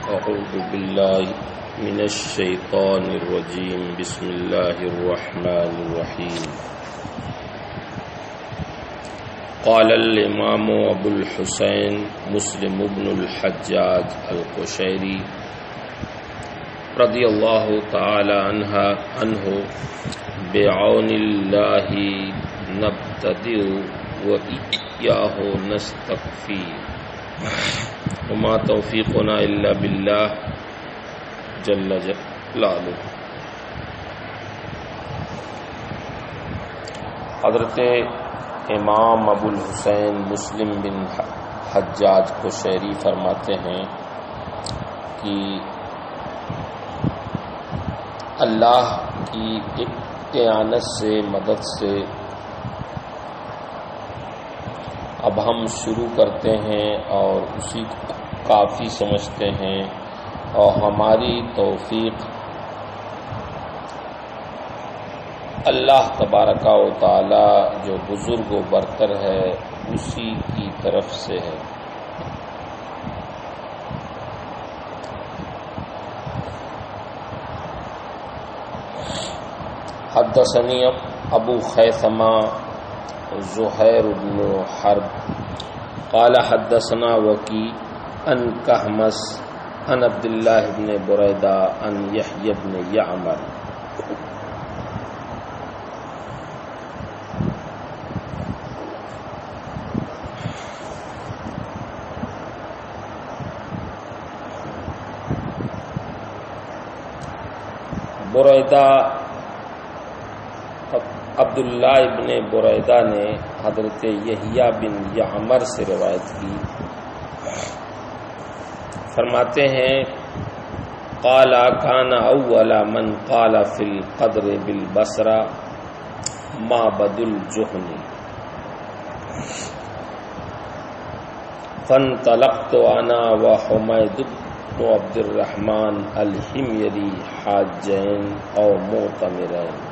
أعوذ بالله من الشيطان الرجيم بسم الله الرحمن الرحيم قال الإمام أبو الحسين مسلم بن الحجاج القشيري رضي الله تعالى عنه بعون الله نبتدئ وإياه نستكفي وما توفیقنا الا باللہ جل جلالہ۔ حضرت امام ابو الحسین مسلم بن حجاج قشیری فرماتے ہیں کہ اللہ کی اعانت سے، مدد سے اب ہم شروع کرتے ہیں اور اسی کو کافی سمجھتے ہیں، اور ہماری توفیق اللہ تبارک و تعالی جو بزرگ و برتر ہے اسی کی طرف سے ہے۔ حدثنی ابو خیثمہ زہیر بن حرب قال حدثنا وکی عن کہمس عن عبداللہ بن بریدہ عن یحیی بن یعمر بریدہ عبداللہ ابن بریدہ نے حضرت یحییٰ بن یعمر سے روایت کی، فرماتے ہیں قال کان اول من قال فی القدر بالبصرہ معبد الجہنی فانطلقت انا وحمید بن عبد الرحمن الحميري حاجین او معتمرین۔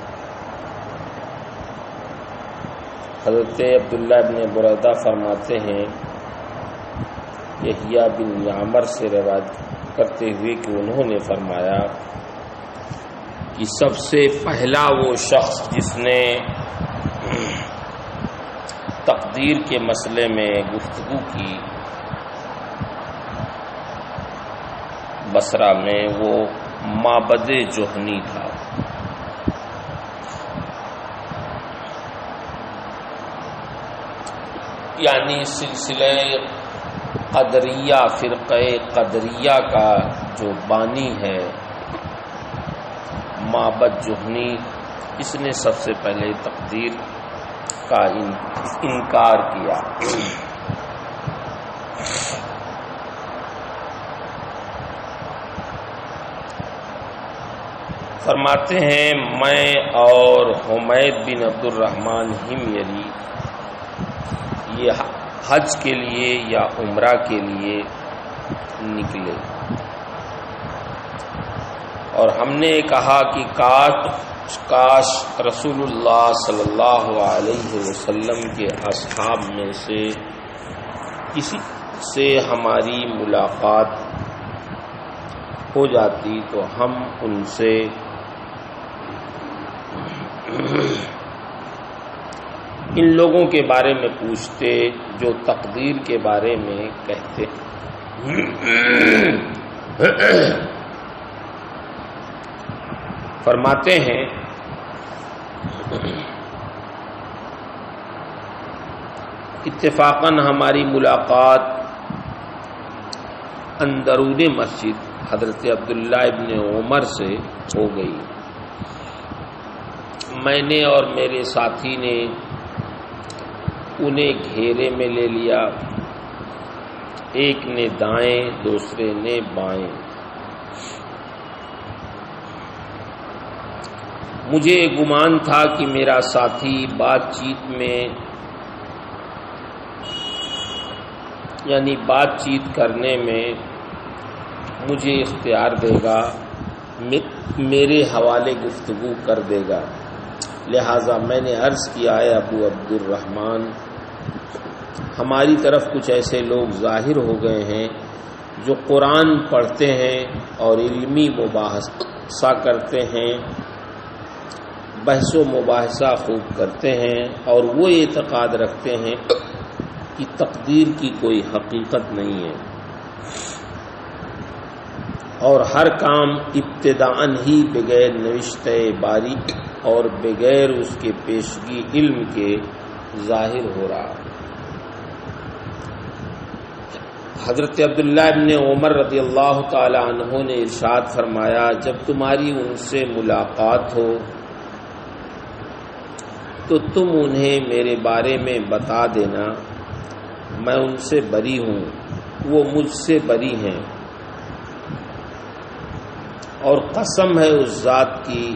حضرت عبداللہ بن بریدہ فرماتے ہیں یحییٰ بن یعمر سے روایت کرتے ہوئے کہ انہوں نے فرمایا کہ سب سے پہلا وہ شخص جس نے تقدیر کے مسئلے میں گفتگو کی بصرہ میں، وہ معبد جہنی تھا۔ یعنی سلسلہ قدریہ، فرقہ قدریہ کا جو بانی ہے معبد جہنی، اس نے سب سے پہلے تقدیر کا انکار کیا۔ فرماتے ہیں میں اور حمید بن عبد الرحمن حميري یہ حج کے لیے یا عمرہ کے لیے نکلے، اور ہم نے کہا کہ کاش رسول اللہ صلی اللہ علیہ وسلم کے اصحاب میں سے کسی سے ہماری ملاقات ہو جاتی تو ہم ان سے ان لوگوں کے بارے میں پوچھتے جو تقدیر کے بارے میں کہتے فرماتے ہیں اتفاقاً ہماری ملاقات اندرون مسجد حضرت عبداللہ ابن عمر سے ہو گئی۔ میں نے اور میرے ساتھی نے انہیں گھیرے میں لے لیا، ایک نے دائیں دوسرے نے بائیں۔ مجھے گمان تھا کہ میرا ساتھی بات چیت میں یعنی بات چیت کرنے میں مجھے اختیار دے گا، میرے حوالے گفتگو کر دے گا، لہذا میں نے عرض کیا ہے ابو عبد الرحمن، ہماری طرف کچھ ایسے لوگ ظاہر ہو گئے ہیں جو قرآن پڑھتے ہیں اور علمی مباحثہ کرتے ہیں، بحث و مباحثہ خوب کرتے ہیں اور وہ اعتقاد رکھتے ہیں کہ تقدیر کی کوئی حقیقت نہیں ہے اور ہر کام ابتداءً ہی بغیر نوشتہ باری اور بغیر اس کے پیشگی علم کے ظاہر ہو رہا۔ حضرت عبداللہ ابن عمر رضی اللہ تعالی عنہ نے ارشاد فرمایا، جب تمہاری ان سے ملاقات ہو تو تم انہیں میرے بارے میں بتا دینا، میں ان سے بری ہوں، وہ مجھ سے بری ہیں، اور قسم ہے اس ذات کی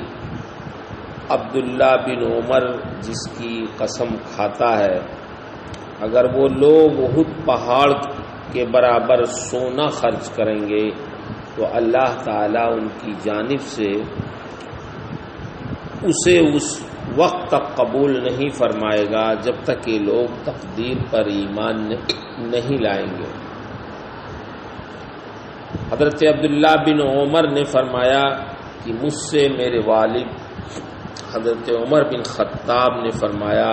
عبداللہ بن عمر جس کی قسم کھاتا ہے، اگر وہ لوگ احد پہاڑ کے برابر سونا خرچ کریں گے تو اللہ تعالیٰ ان کی جانب سے اسے اس وقت تک قبول نہیں فرمائے گا جب تک یہ لوگ تقدیر پر ایمان نہیں لائیں گے۔ حضرت عبداللہ بن عمر نے فرمایا کہ مجھ سے میرے والد حضرت عمر بن خطاب نے فرمایا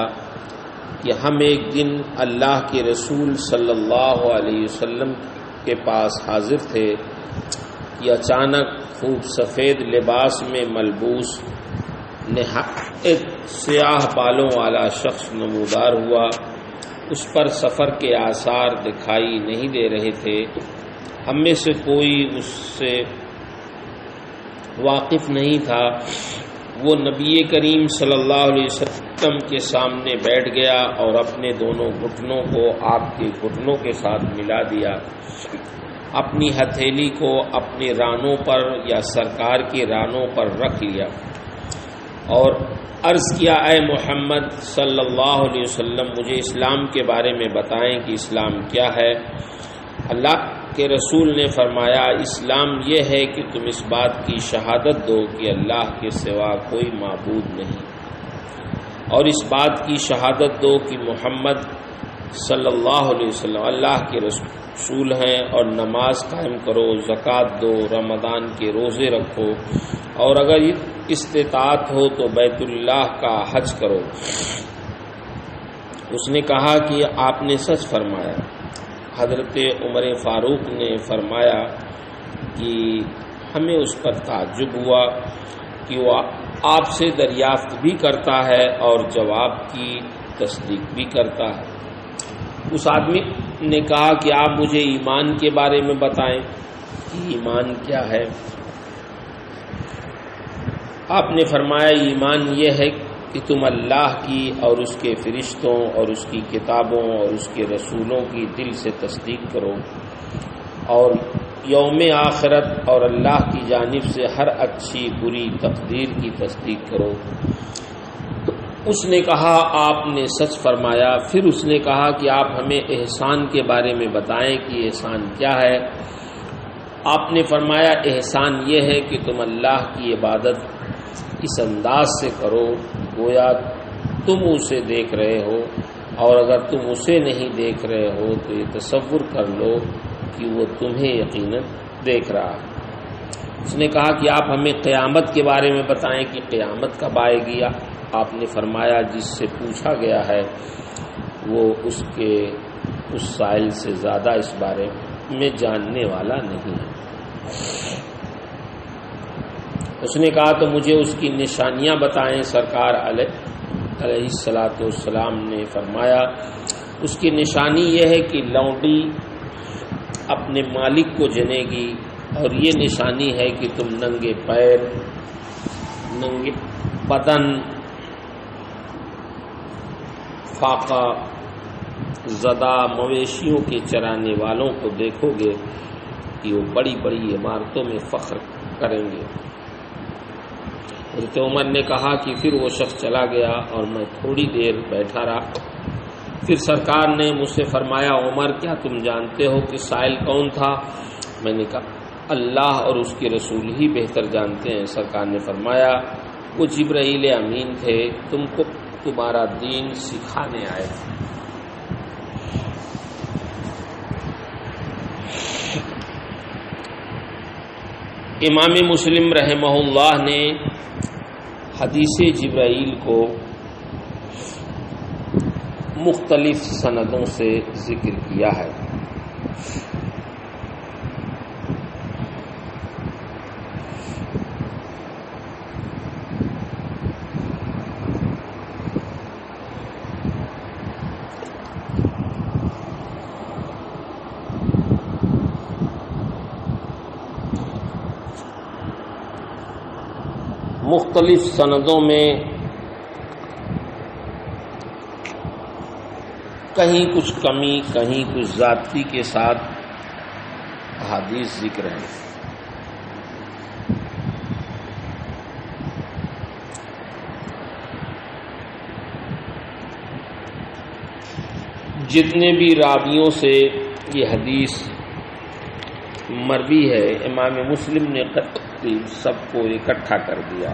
کہ ہم ایک دن اللہ کے رسول صلی اللہ علیہ وسلم کے پاس حاضر تھے کہ اچانک خوب سفید لباس میں ملبوس نہایت سیاہ بالوں والا شخص نمودار ہوا، اس پر سفر کے آثار دکھائی نہیں دے رہے تھے، ہم میں سے کوئی اس سے واقف نہیں تھا۔ وہ نبی کریم صلی اللہ علیہ وسلم کے سامنے بیٹھ گیا اور اپنے دونوں گھٹنوں کو آپ کے گھٹنوں کے ساتھ ملا دیا، اپنی ہتھیلی کو اپنے رانوں پر یا سرکار کے رانوں پر رکھ لیا اور عرض کیا، اے محمد صلی اللہ علیہ وسلم، مجھے اسلام کے بارے میں بتائیں کہ اسلام کیا ہے۔ اللہ کے رسول نے فرمایا، اسلام یہ ہے کہ تم اس بات کی شہادت دو کہ اللہ کے سوا کوئی معبود نہیں، اور اس بات کی شہادت دو کہ محمد صلی اللہ علیہ وسلم اللہ کے رسول ہیں، اور نماز قائم کرو، زکوٰۃ دو، رمضان کے روزے رکھو، اور اگر استطاعت ہو تو بیت اللہ کا حج کرو۔ اس نے کہا کہ آپ نے سچ فرمایا۔ حضرت عمر فاروق نے فرمایا کہ ہمیں اس پر تعجب ہوا کہ وہ آپ سے دریافت بھی کرتا ہے اور جواب کی تصدیق بھی کرتا ہے۔ اس آدمی نے کہا کہ آپ مجھے ایمان کے بارے میں بتائیں کہ ایمان کیا ہے۔ آپ نے فرمایا، ایمان یہ ہے کہ تم اللہ کی اور اس کے فرشتوں اور اس کی کتابوں اور اس کے رسولوں کی دل سے تصدیق کرو، اور یوم آخرت اور اللہ کی جانب سے ہر اچھی بری تقدیر کی تصدیق کرو۔ اس نے کہا، آپ نے سچ فرمایا۔ پھر اس نے کہا کہ آپ ہمیں احسان کے بارے میں بتائیں کہ احسان کیا ہے۔ آپ نے فرمایا، احسان یہ ہے کہ تم اللہ کی عبادت اس انداز سے کرو گویا تم اسے دیکھ رہے ہو، اور اگر تم اسے نہیں دیکھ رہے ہو تو یہ تصور کر لو کہ وہ تمہیں یقیناً دیکھ رہا ہے۔ اس نے کہا کہ آپ ہمیں قیامت کے بارے میں بتائیں کہ قیامت کب آئے گی۔ آپ نے فرمایا، جس سے پوچھا گیا ہے وہ اس سائل سے زیادہ اس بارے میں جاننے والا نہیں ہے۔ اس نے کہا تو مجھے اس کی نشانیاں بتائیں۔ سرکار علیہ الصلاۃ والسلام نے فرمایا، اس کی نشانی یہ ہے کہ لونڈی اپنے مالک کو جنے گی، اور یہ نشانی ہے کہ تم ننگے پیر، ننگے بدن، فاقہ زدہ مویشیوں کے چرانے والوں کو دیکھو گے کہ وہ بڑی بڑی عمارتوں میں فخر کریں گے۔ حضرت عمر نے کہا کہ پھر وہ شخص چلا گیا اور میں تھوڑی دیر بیٹھا رہا۔ پھر سرکار نے مجھ سے فرمایا، عمر کیا تم جانتے ہو کہ سائل کون تھا؟ میں نے کہا، اللہ اور اس کے رسول ہی بہتر جانتے ہیں۔ سرکار نے فرمایا، وہ جبرائیل امین تھے، تم کو تمہارا دین سکھانے آئے تھے۔ امام مسلم رحمہ اللہ نے حدیث جبرائیل کو مختلف سندوں سے ذکر کیا ہے۔ مختلف سندوں میں کہیں کچھ کمی، کہیں کچھ زیادتی کے ساتھ احادیث ذکر ہیں۔ جتنے بھی راویوں سے یہ حدیث مروی ہے، امام مسلم نے سب کو اکٹھا کر دیا۔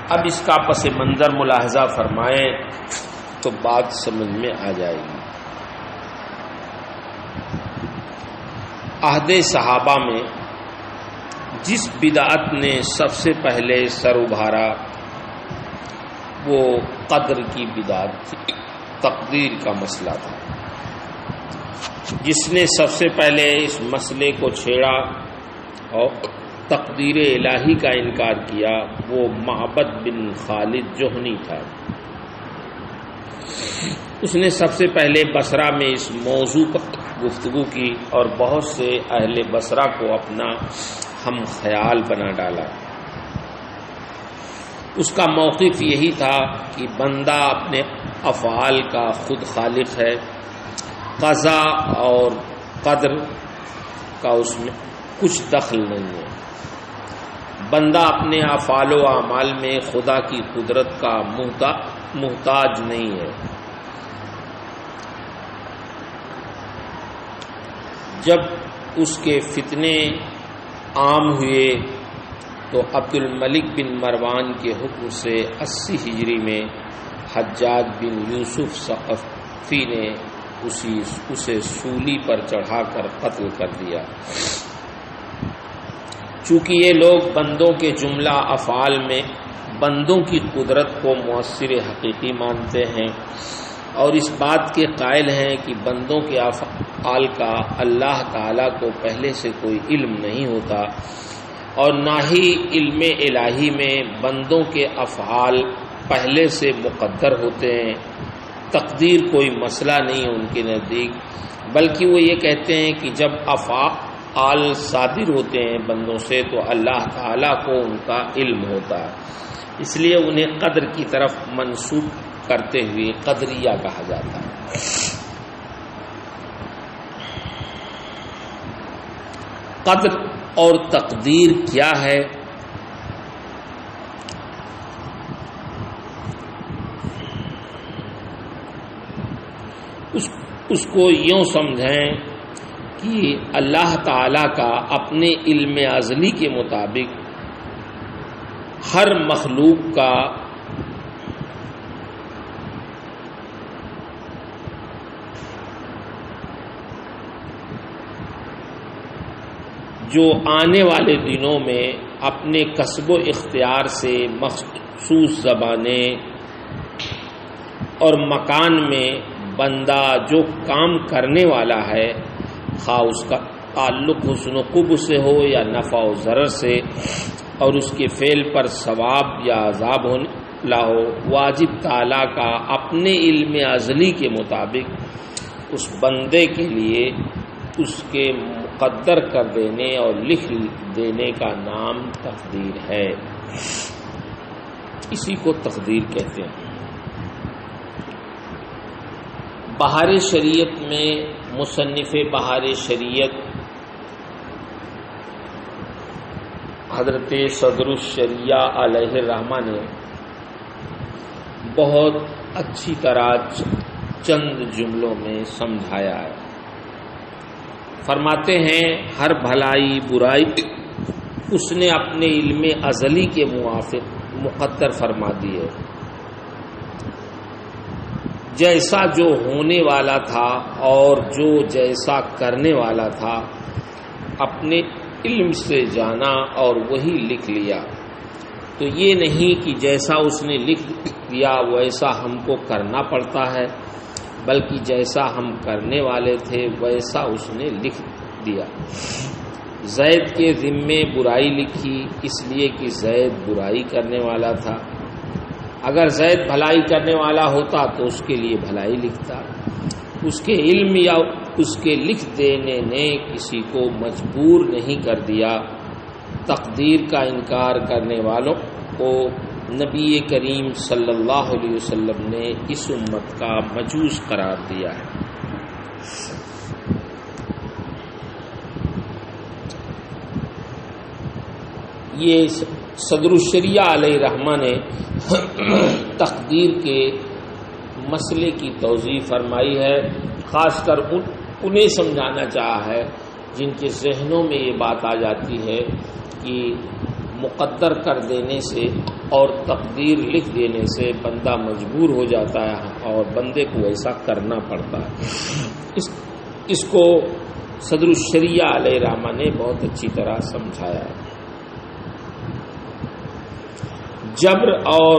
اب اس کا پس منظر ملاحظہ فرمائیں تو بات سمجھ میں آ جائے گی۔ عہد صحابہ میں جس بدعت نے سب سے پہلے سر ابھارا وہ قدر کی بدعت تھی، تقدیر کا مسئلہ تھا۔ جس نے سب سے پہلے اس مسئلے کو چھیڑا اور تقدیر الہی کا انکار کیا وہ معبد بن خالد جوہنی تھا۔ اس نے سب سے پہلے بصرہ میں اس موضوع پر گفتگو کی اور بہت سے اہل بصرہ کو اپنا ہم خیال بنا ڈالا۔ اس کا موقف یہی تھا کہ بندہ اپنے افعال کا خود خالق ہے، قضا اور قدر کا اس میں کچھ دخل نہیں ہے۔ بندہ اپنے افعال و اعمال میں خدا کی قدرت کا محتاج نہیں ہے۔ جب اس کے فتنے عام ہوئے تو عبد الملک بن مروان کے حکم سے 80 ہجری میں حجاج بن یوسف ثقفی نے اسے سولی پر چڑھا کر قتل کر دیا۔ چونکہ یہ لوگ بندوں کے جملہ افعال میں بندوں کی قدرت کو مؤثر حقیقی مانتے ہیں اور اس بات کے قائل ہیں کہ بندوں کے افعال کا اللہ تعالی کو پہلے سے کوئی علم نہیں ہوتا اور نہ ہی علم الہی میں بندوں کے افعال پہلے سے مقدر ہوتے ہیں، تقدیر کوئی مسئلہ نہیں ہے ان کے نزدیک، بلکہ وہ یہ کہتے ہیں کہ جب افعال صادر ہوتے ہیں بندوں سے تو اللہ تعالیٰ کو ان کا علم ہوتا ہے، اس لیے انہیں قدر کی طرف منسوب کرتے ہوئے قدریہ کہا جاتا ہے۔ قدر اور تقدیر کیا ہے؟ اس کو یوں سمجھیں کہ اللہ تعالی کا اپنے علم ازلی کے مطابق ہر مخلوق کا جو آنے والے دنوں میں اپنے کسب و اختیار سے مخصوص زبانیں اور مکان میں بندہ جو کام کرنے والا ہے، خواہ اس کا تعلق حسن و قبح سے ہو یا نفع و ضرر سے، اور اس کے فعل پر ثواب یا عذاب ہونے ہو، واجب تعالیٰ کا اپنے علم ازلی کے مطابق اس بندے کے لیے اس کے مقدر کر دینے اور لکھ دینے کا نام تقدیر ہے۔ اسی کو تقدیر کہتے ہیں۔ بہار شریعت میں مصنف بہار شریعت حضرت صدر الشریعہ علیہ الرحمہ نے بہت اچھی طرح چند جملوں میں سمجھایا ہے۔ فرماتے ہیں ہر بھلائی برائی اس نے اپنے علم ازلی کے موافق مقدر فرما دی ہے۔ جیسا جو ہونے والا تھا اور جو جیسا کرنے والا تھا اپنے علم سے جانا اور وہی لکھ لیا. تو یہ نہیں کہ جیسا اس نے لکھ دیا ویسا ہم کو کرنا پڑتا ہے، بلکہ جیسا ہم کرنے والے تھے ویسا اس نے لکھ دیا. زید کے ذمے برائی لکھی اس لیے کہ زید برائی کرنے والا تھا. اگر زید بھلائی کرنے والا ہوتا تو اس کے لیے بھلائی لکھتا. اس کے علم یا اس کے لکھ دینے نے کسی کو مجبور نہیں کر دیا. تقدیر کا انکار کرنے والوں کو نبی کریم صلی اللہ علیہ وسلم نے اس امت کا مجوس قرار دیا ہے. یہ صدر الشریعہ علیہ رحمہ نے تقدیر کے مسئلے کی توضیح فرمائی ہے. خاص کر انہیں سمجھانا چاہا ہے جن کے ذہنوں میں یہ بات آ جاتی ہے کہ مقدر کر دینے سے اور تقدیر لکھ دینے سے بندہ مجبور ہو جاتا ہے اور بندے کو ایسا کرنا پڑتا ہے. اس کو صدر الشریعہ علیہ رحمہ نے بہت اچھی طرح سمجھایا ہے. جبر اور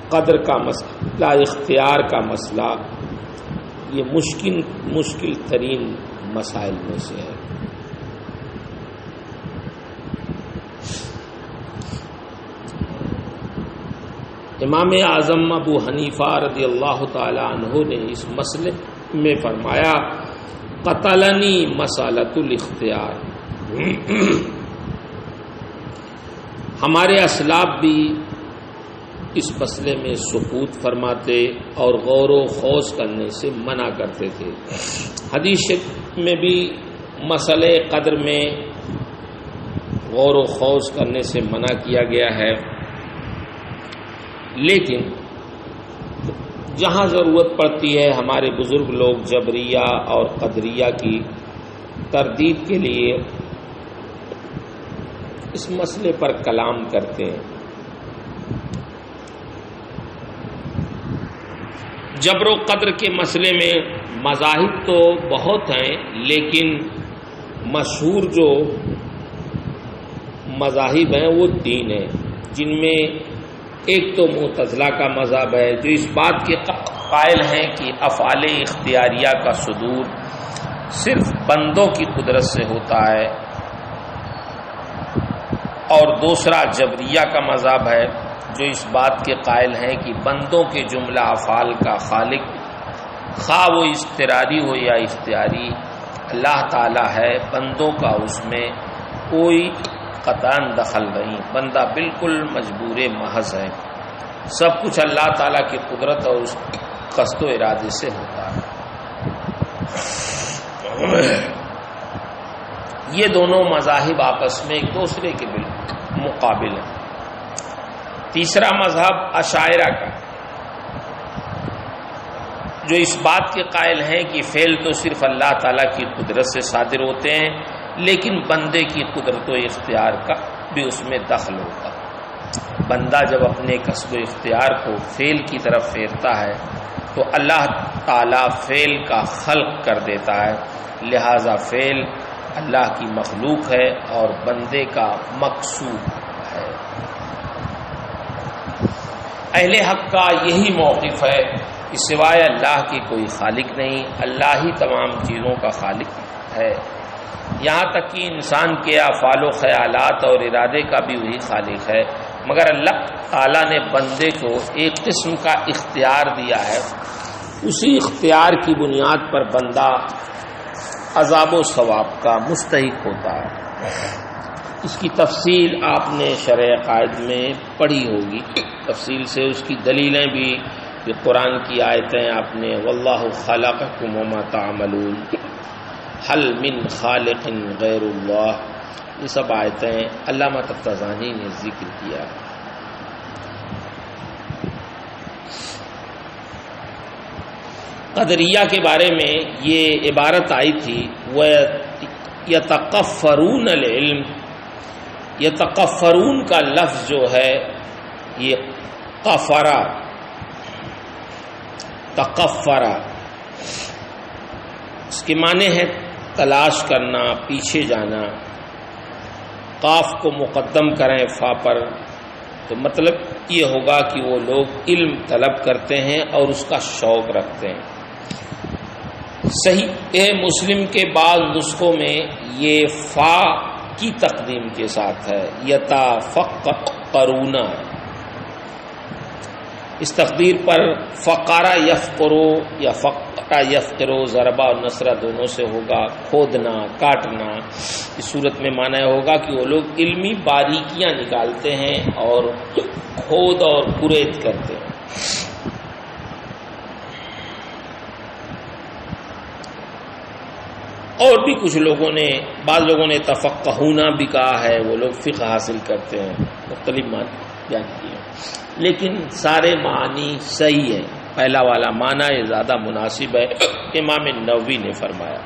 قدر کا مسئلہ، اختیار کا مسئلہ، یہ مشکل ترین مسائل میں سے ہے. امام اعظم ابو حنیفہ رضی اللہ تعالی عنہ نے اس مسئلے میں فرمایا قتلنی مسألۃ الاختیار. ہمارے اسلاف بھی اس مسئلے میں سکوت فرماتے اور غور و خوض کرنے سے منع کرتے تھے. حدیث میں بھی مسئلے قدر میں غور و خوض کرنے سے منع کیا گیا ہے، لیکن جہاں ضرورت پڑتی ہے ہمارے بزرگ لوگ جبریہ اور قدریہ کی تردید کے لیے اس مسئلے پر کلام کرتے ہیں. جبر و قدر کے مسئلے میں مذاہب تو بہت ہیں، لیکن مشہور جو مذاہب ہیں وہ 3 ہیں، جن میں ایک تو معتزلہ کا مذہب ہے جو اس بات کے قائل ہیں کہ افعال اختیاریہ کا صدور صرف بندوں کی قدرت سے ہوتا ہے. اور دوسرا جبریہ کا مذہب ہے جو اس بات کے قائل ہیں کہ بندوں کے جملہ افعال کا خالق، خواہ وہ اضطراری ہو یا اختیاری، اللہ تعالی ہے. بندوں کا اس میں کوئی قطعاً دخل نہیں، بندہ بالکل مجبور محض ہے. سب کچھ اللہ تعالیٰ کی قدرت اور اس قصد و ارادے سے ہوتا ہے. یہ دونوں مذاہب آپس میں ایک دوسرے کے بالکل مقابل ہیں. تیسرا مذہب اشاعرہ کا، جو اس بات کے قائل ہیں کہ فعل تو صرف اللہ تعالیٰ کی قدرت سے صادر ہوتے ہیں، لیکن بندے کی قدرت و اختیار کا بھی اس میں دخل ہوتا ہے. بندہ جب اپنے کسب و اختیار کو فعل کی طرف پھیرتا ہے تو اللہ تعالیٰ فعل کا خلق کر دیتا ہے. لہذا فعل اللہ کی مخلوق ہے اور بندے کا مقصود ہے. اہل حق کا یہی موقف ہے کہ سوائے اللہ کی کوئی خالق نہیں، اللہ ہی تمام چیزوں کا خالق ہے. یہاں تک کہ انسان کے افعال و خیالات اور ارادے کا بھی وہی خالق ہے، مگر اللہ تعالیٰ نے بندے کو ایک قسم کا اختیار دیا ہے. اسی اختیار کی بنیاد پر بندہ عذاب و ثواب کا مستحق ہوتا ہے. اس کی تفصیل آپ نے شرح عقائد میں پڑھی ہوگی، تفصیل سے اس کی دلیلیں بھی، یہ قرآن کی آیتیں آپ نے واللہ خلقکم وما تعملون، حل من خالق غیر اللہ، یہ سب آیتیں علامہ طباطبایی نے ذکر کیا. قدریہ کے بارے میں یہ عبارت آئی تھی یتکفرون العلم. یتکفرون کا لفظ جو ہے یہ کفرا، تقفرا، اس کے معنی ہے تلاش کرنا، پیچھے جانا. قاف کو مقدم کریں فا پر تو مطلب یہ ہوگا کہ وہ لوگ علم طلب کرتے ہیں اور اس کا شوق رکھتے ہیں. صحیح مسلم کے بعض نسخوں میں یہ فا کی تقدیم کے ساتھ ہے، یتفقرون. اس تقدیر پر فقارا یفقرو یا فقرا یفقرو ضربہ اور نصرہ دونوں سے ہوگا. کھودنا، کاٹنا. اس صورت میں معنی ہوگا کہ وہ لوگ علمی باریکیاں نکالتے ہیں اور کھود اور کرید کرتے ہیں. اور بھی کچھ لوگوں نے، بعض لوگوں نے تفقہونا بھی کہا ہے، وہ لوگ فقہ حاصل کرتے ہیں، مختلف معنی بیان کیے ہیں، لیکن سارے معنی صحیح ہیں. پہلا والا معنی یہ زیادہ مناسب ہے، امام نووی نے فرمایا.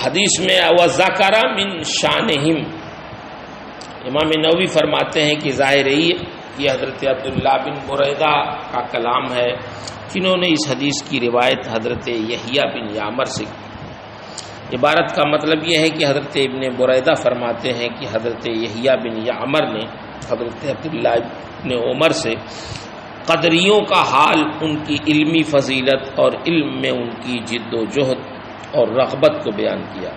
حدیث میں وَذَكَرَ مِن شَانِهِمْ، امام نووی فرماتے ہیں کہ ظاہر ہے یہ حضرت عبداللہ بن بریدہ کا کلام ہے، جنہوں نے اس حدیث کی روایت حضرت یحییٰ بن یعمر سے. عبارت کا مطلب یہ ہے کہ حضرت ابن بریدہ فرماتے ہیں کہ حضرت یحییٰ بن یعمر نے حضرت عبداللہ بن عمر سے قدریوں کا حال، ان کی علمی فضیلت اور علم میں ان کی جد و جہد اور رغبت کو بیان کیا.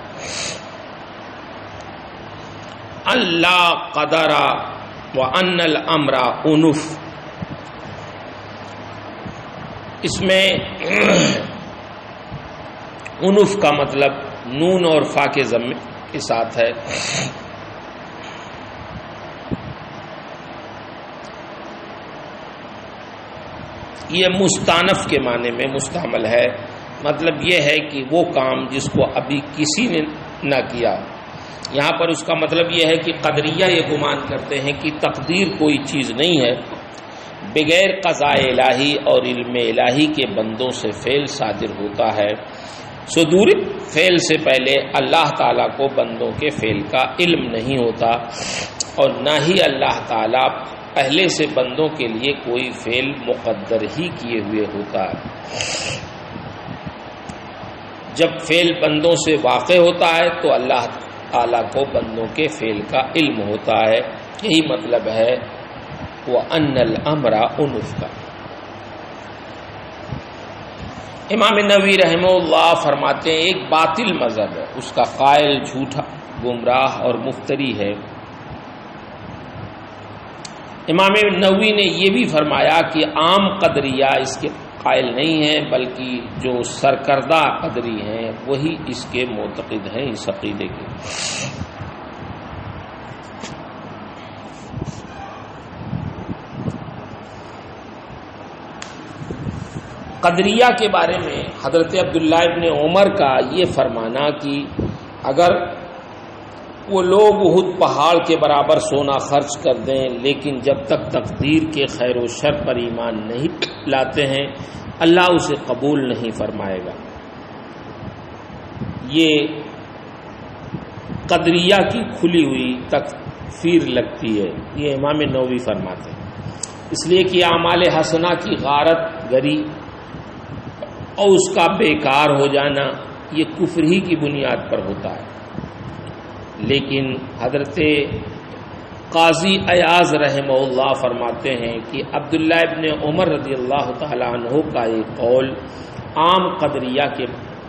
اللہ قدر وَأَنَّ الْأَمْرَ أُنُفٌ، اس میں انف کا مطلب نون اور فا کے ضمیر کے ساتھ ہے. یہ مستانف کے معنی میں مستعمل ہے، مطلب یہ ہے کہ وہ کام جس کو ابھی کسی نے نہ کیا. یہاں پر اس کا مطلب یہ ہے کہ قدریہ یہ گمان کرتے ہیں کہ تقدیر کوئی چیز نہیں ہے، بغیر قضاء الہی اور علم الہی کے بندوں سے فعل صادر ہوتا ہے. صدور فعل سے پہلے اللہ تعالیٰ کو بندوں کے فعل کا علم نہیں ہوتا، اور نہ ہی اللہ تعالیٰ پہلے سے بندوں کے لیے کوئی فعل مقدر ہی کیے ہوئے ہوتا ہے. جب فعل بندوں سے واقع ہوتا ہے تو اللہ تعالیٰ کو بندوں کے فعل کا علم ہوتا ہے. یہی مطلب ہے وَأَنَّ الْأَمْرَ أُنُفٌ کا. امام نووی رحمہ اللہ فرماتے ہیں ایک باطل مذہب ہے، اس کا قائل جھوٹا، گمراہ اور مفتری ہے. امام نووی نے یہ بھی فرمایا کہ عام قدریہ اس کے قائل نہیں ہیں، بلکہ جو سرکردہ قدری ہیں وہی اس کے معتقد ہیں، اس عقیدے کے. قدریہ کے بارے میں حضرت عبداللہ ابن عمر کا یہ فرمانا کہ اگر وہ لوگ احد پہاڑ کے برابر سونا خرچ کر دیں لیکن جب تک تقدیر کے خیر و شر پر ایمان نہیں لاتے ہیں اللہ اسے قبول نہیں فرمائے گا. یہ قدریہ کی کھلی ہوئی تکفیر لگتی ہے، یہ امام نووی فرماتے ہیں، اس لیے کہ اعمال حسنہ کی غارت گری اور اس کا بیکار ہو جانا یہ کفر ہی کی بنیاد پر ہوتا ہے. لیکن حضرت قاضی ایاز رحمہ اللہ فرماتے ہیں کہ عبداللہ ابن عمر رضی اللہ تعالیٰ عنہ کا یہ قول عام قدریہ کے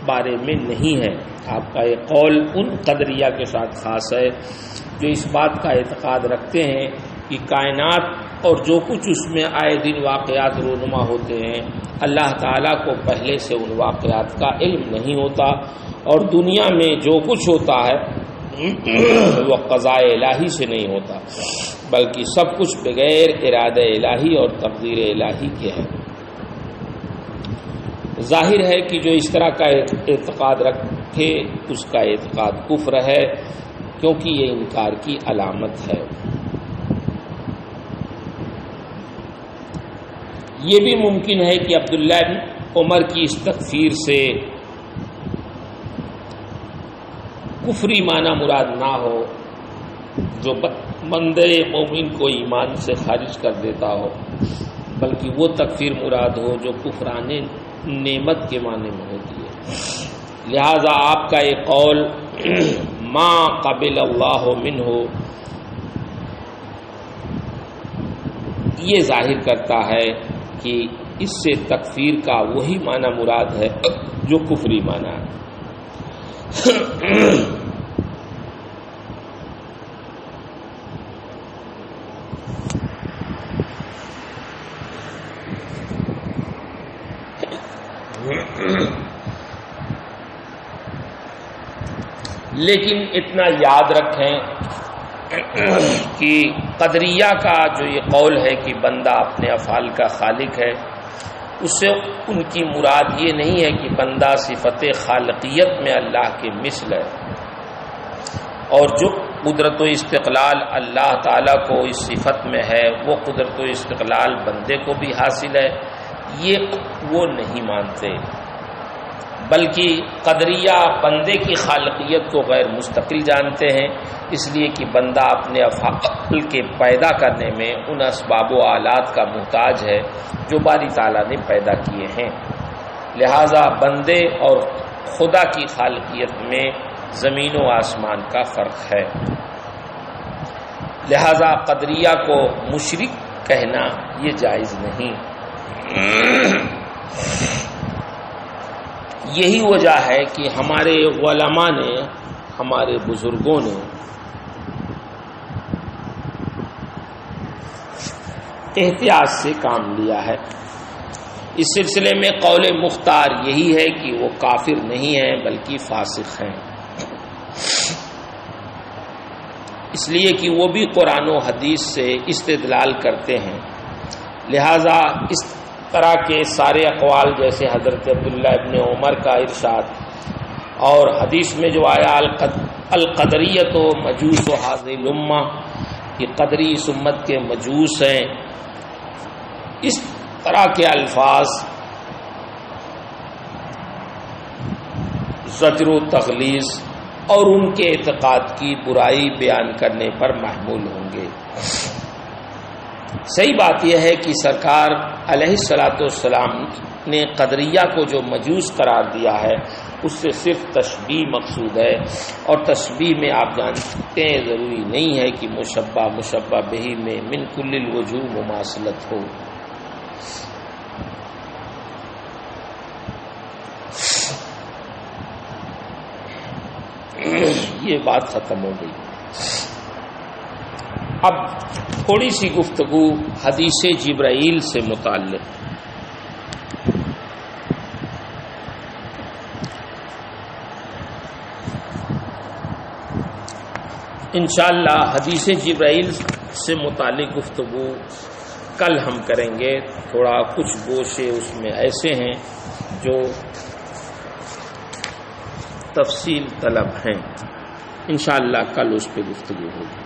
بارے میں نہیں ہے. آپ کا یہ قول ان قدریہ کے ساتھ خاص ہے جو اس بات کا اعتقاد رکھتے ہیں کہ کائنات اور جو کچھ اس میں آئے دن واقعات رونما ہوتے ہیں اللہ تعالیٰ کو پہلے سے ان واقعات کا علم نہیں ہوتا، اور دنیا میں جو کچھ ہوتا ہے وہ قضاء الہی سے نہیں ہوتا بلکہ سب کچھ بغیر ارادہ الہی اور تقدیر الہی کے ہے. ظاہر ہے کہ جو اس طرح کا اعتقاد رکھے اس کا اعتقاد کفر ہے، کیونکہ یہ انکار کی علامت ہے. یہ بھی ممکن ہے کہ عبداللہ بن عمر کی اس تکفیر سے کفری معنی مراد نہ ہو، جو بندے مومن کو ایمان سے خارج کر دیتا ہو، بلکہ وہ تکفیر مراد ہو جو کفران نعمت کے معنی میں ہوتی ہے۔ لہذا آپ کا یہ قول ما قبل اللہ منہ یہ ظاہر کرتا ہے کہ اس سے تکفیر کا وہی معنی مراد ہے جو کفری معنی ہے۔ لیکن اتنا یاد رکھیں کہ قدریہ کا جو یہ قول ہے کہ بندہ اپنے افعال کا خالق ہے، اس سے ان کی مراد یہ نہیں ہے کہ بندہ صفت خالقیت میں اللہ کے مثل ہے، اور جو قدرت و استقلال اللہ تعالیٰ کو اس صفت میں ہے وہ قدرت و استقلال بندے کو بھی حاصل ہے، یہ وہ نہیں مانتے، بلکہ قدریہ بندے کی خالقیت کو غیر مستقل جانتے ہیں، اس لیے کہ بندہ اپنے افعال کے پیدا کرنے میں ان اسباب و آلات کا محتاج ہے جو باری تعالیٰ نے پیدا کیے ہیں۔ لہذا بندے اور خدا کی خالقیت میں زمین و آسمان کا فرق ہے، لہذا قدریہ کو مشرک کہنا یہ جائز نہیں۔ یہی وجہ ہے کہ ہمارے علماء نے، ہمارے بزرگوں نے احتیاط سے کام لیا ہے۔ اس سلسلے میں قول مختار یہی ہے کہ وہ کافر نہیں ہیں بلکہ فاسق ہیں، اس لیے کہ وہ بھی قرآن و حدیث سے استدلال کرتے ہیں، لہذا اس طرح کے سارے اقوال جیسے حضرت عبداللہ ابن عمر کا ارشاد اور حدیث میں جو آیا القدریۃ مجوس هذه الامہ کہ قدری اس امت کے مجوس ہیں، اس طرح کے الفاظ زجر و تغلیظ اور ان کے اعتقاد کی برائی بیان کرنے پر محمول ہوں گے۔ صحیح بات یہ ہے کہ سرکار علیہ الصلاۃ والسلام نے قدریہ کو جو مجوس قرار دیا ہے اس سے صرف تشبیہ مقصود ہے، اور تشبیہ میں آپ جانتے ہیں ضروری نہیں ہے کہ مشبہ مشبہ بہ میں من کل الوجوہ مماثلت ہو۔ یہ بات ختم ہو گئی۔ اب تھوڑی سی گفتگو حدیث جبرائیل سے متعلق۔ انشاءاللہ حدیث جبرائیل سے متعلق گفتگو کل ہم کریں گے، تھوڑا کچھ گوشے اس میں ایسے ہیں جو تفصیل طلب ہیں، انشاءاللہ کل اس پہ گفتگو ہوگی۔